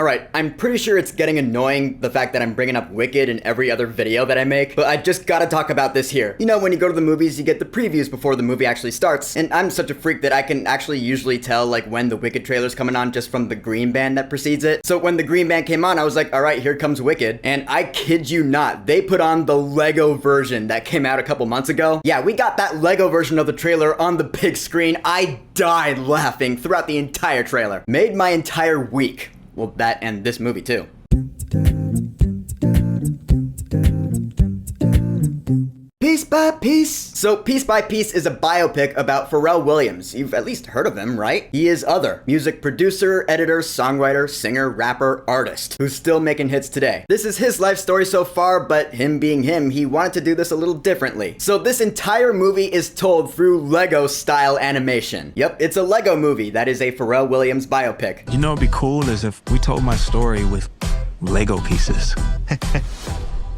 Alright, I'm pretty sure it's getting annoying, the fact that I'm bringing up Wicked in every other video that I make, but I just gotta talk about this here. You know, when you go to the movies, you get the previews before the movie actually starts, and I'm such a freak that I can actually usually tell, like, when the Wicked trailer's coming on just from the green band that precedes it. So when the green band came on, I was like, alright, here comes Wicked, and I kid you not, they put on the Lego version that came out a couple months ago. Yeah, we got that Lego version of the trailer on the big screen. I died laughing throughout the entire trailer. Made my entire week. Well, that and this movie too. Piece by Piece. So Piece by Piece is a biopic about Pharrell Williams. You've at least heard of him, right? He is other. Music producer, editor, songwriter, singer, rapper, artist, who's still making hits today. This is his life story so far, but him being him, he wanted to do this a little differently. So this entire movie is told through Lego style animation. Yep, it's a Lego movie that is a Pharrell Williams biopic. You know what'd be cool is if we told my story with Lego pieces.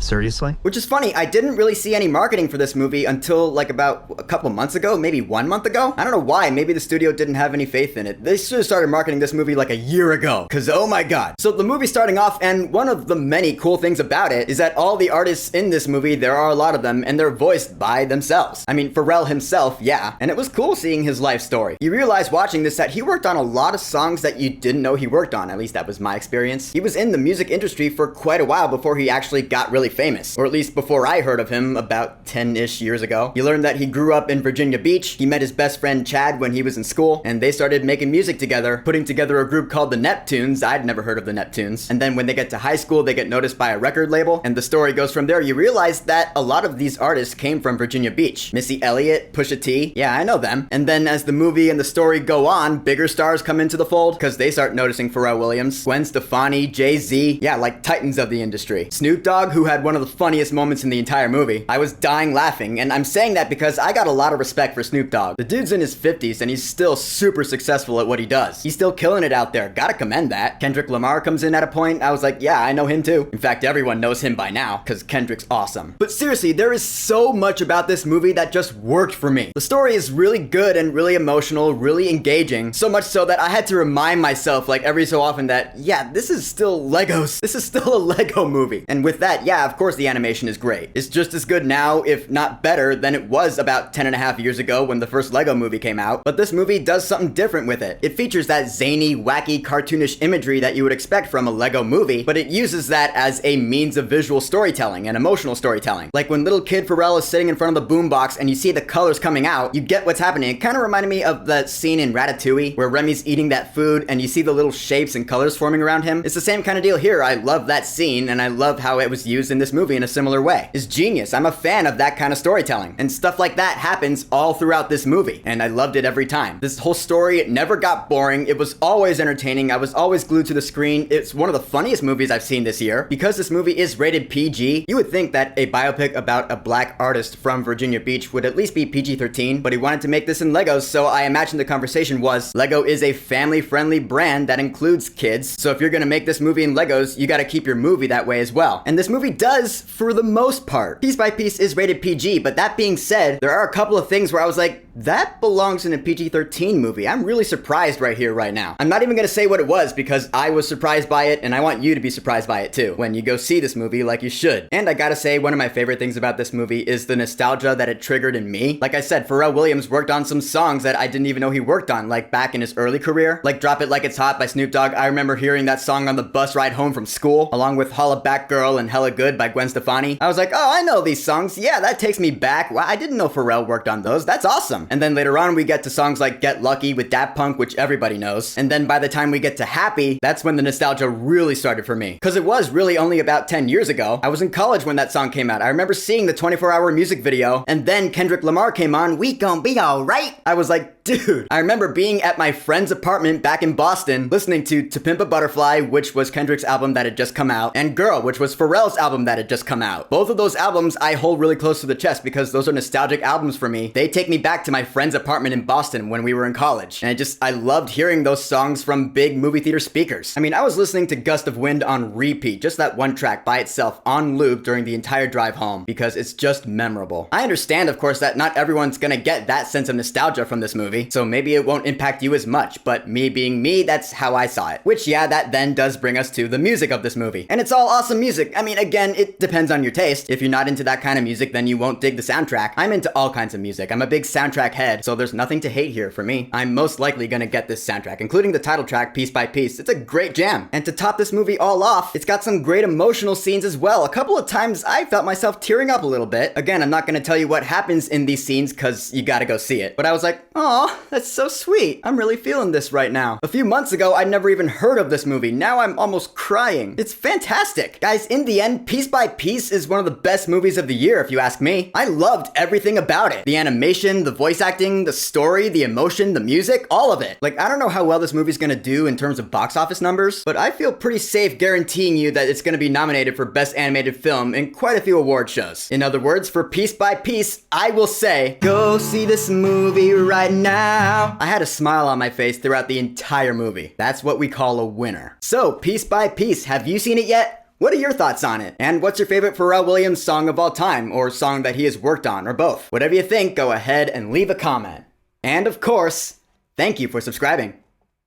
Seriously? Which is funny, I didn't really see any marketing for this movie until like about a couple months ago, maybe 1 month ago. I don't know why, maybe the studio didn't have any faith in it. They should have started marketing this movie like a year ago, cause oh my god. So the movie's starting off, and one of the many cool things about it is that all the artists in this movie, there are a lot of them, and they're voiced by themselves. I mean, Pharrell himself, yeah, and it was cool seeing his life story. You realize watching this that he worked on a lot of songs that you didn't know he worked on, at least that was my experience. He was in the music industry for quite a while before he actually got really famous, or at least before I heard of him about 10-ish years ago. You learn that he grew up in Virginia Beach. He met his best friend Chad when he was in school, and they started making music together, putting together a group called the Neptunes. I'd never heard of the Neptunes. And then when they get to high school, they get noticed by a record label, and the story goes from there. You realize that a lot of these artists came from Virginia Beach. Missy Elliott, Pusha T, yeah, I know them. And then as the movie and the story go on, bigger stars come into the fold, because they start noticing Pharrell Williams. Gwen Stefani, Jay-Z, yeah, like titans of the industry. Snoop Dogg, who had one of the funniest moments in the entire movie. I was dying laughing, and I'm saying that because I got a lot of respect for Snoop Dogg. The dude's in his 50s, and he's still super successful at what he does. He's still killing it out there. Gotta commend that. Kendrick Lamar comes in at a point. I was like, yeah, I know him too. In fact, everyone knows him by now, because Kendrick's awesome. But seriously, there is so much about this movie that just worked for me. The story is really good and really emotional, really engaging, so much so that I had to remind myself, like every so often, that, yeah, this is still Legos. This is still a Lego movie. And with that, yeah, of course the animation is great. It's just as good now, if not better, than it was about 10.5 years ago when the first Lego movie came out. But this movie does something different with it. It features that zany, wacky, cartoonish imagery that you would expect from a Lego movie, but it uses that as a means of visual storytelling and emotional storytelling. Like when little kid Pharrell is sitting in front of the boombox and you see the colors coming out, you get what's happening. It kind of reminded me of that scene in Ratatouille where Remy's eating that food and you see the little shapes and colors forming around him. It's the same kind of deal here. I love that scene, and I love how it was used in this movie in a similar way. It's genius. I'm a fan of that kind of storytelling, and stuff like that happens all throughout this movie, and I loved it every time. This whole story, it never got boring. It was always entertaining. I was always glued to the screen. It's one of the funniest movies I've seen this year. Because this movie is rated PG, you would think that a biopic about a black artist from Virginia Beach would at least be PG-13, but he wanted to make this in Legos, so I imagine the conversation was, Lego is a family-friendly brand that includes kids, so if you're gonna make this movie in Legos, you gotta keep your movie that way as well. And this movie does, for the most part. Piece by Piece is rated PG, but that being said, there are a couple of things where I was like, that belongs in a PG-13 movie. I'm really surprised right here, right now. I'm not even gonna say what it was because I was surprised by it, and I want you to be surprised by it too when you go see this movie, like you should. And I gotta say, one of my favorite things about this movie is the nostalgia that it triggered in me. Like I said, Pharrell Williams worked on some songs that I didn't even know he worked on, like back in his early career. Like Drop It Like It's Hot by Snoop Dogg. I remember hearing that song on the bus ride home from school, along with Holla Back Girl and Hella Good by Gwen Stefani. I was like, oh, I know these songs. Yeah, that takes me back. Wow, I didn't know Pharrell worked on those. That's awesome. And then later on, we get to songs like Get Lucky with Daft Punk, which everybody knows. And then by the time we get to Happy, that's when the nostalgia really started for me. Because it was really only about 10 years ago. I was in college when that song came out. I remember seeing the 24-hour music video, and then Kendrick Lamar came on, We Gon' Be Alright. I was like, dude. I remember being at my friend's apartment back in Boston, listening to Pimp a Butterfly, which was Kendrick's album that had just come out, and Girl, which was Pharrell's album that had just come out. Both of those albums I hold really close to the chest because those are nostalgic albums for me. They take me back to my friend's apartment in Boston when we were in college. And I loved hearing those songs from big movie theater speakers. I mean, I was listening to Gust of Wind on repeat, just that one track by itself on loop during the entire drive home because it's just memorable. I understand, of course, that not everyone's gonna get that sense of nostalgia from this movie. movie, so maybe it won't impact you as much, but me being me, that's how I saw it. Which, yeah, that then does bring us to the music of this movie. And it's all awesome music. I mean, again, it depends on your taste. If you're not into that kind of music, then you won't dig the soundtrack. I'm into all kinds of music. I'm a big soundtrack head, so there's nothing to hate here for me. I'm most likely gonna get this soundtrack, including the title track, Piece by Piece. It's a great jam. And to top this movie all off, it's got some great emotional scenes as well. A couple of times I felt myself tearing up a little bit. Again, I'm not gonna tell you what happens in these scenes because you gotta go see it. But I was like, oh, that's so sweet. I'm really feeling this right now. A few months ago, I'd never even heard of this movie. Now I'm almost crying. It's fantastic. Guys, in the end, Piece by Piece is one of the best movies of the year, if you ask me. I loved everything about it. The animation, the voice acting, the story, the emotion, the music, all of it. Like, I don't know how well this movie's gonna do in terms of box office numbers, but I feel pretty safe guaranteeing you that it's gonna be nominated for Best Animated Film in quite a few award shows. In other words, for Piece by Piece, I will say, go see this movie right now. I had a smile on my face throughout the entire movie. That's what we call a winner. So, Piece by Piece, have you seen it yet? What are your thoughts on it? And what's your favorite Pharrell Williams song of all time, or song that he has worked on, or both? Whatever you think, go ahead and leave a comment. And of course, thank you for subscribing.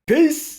Peace!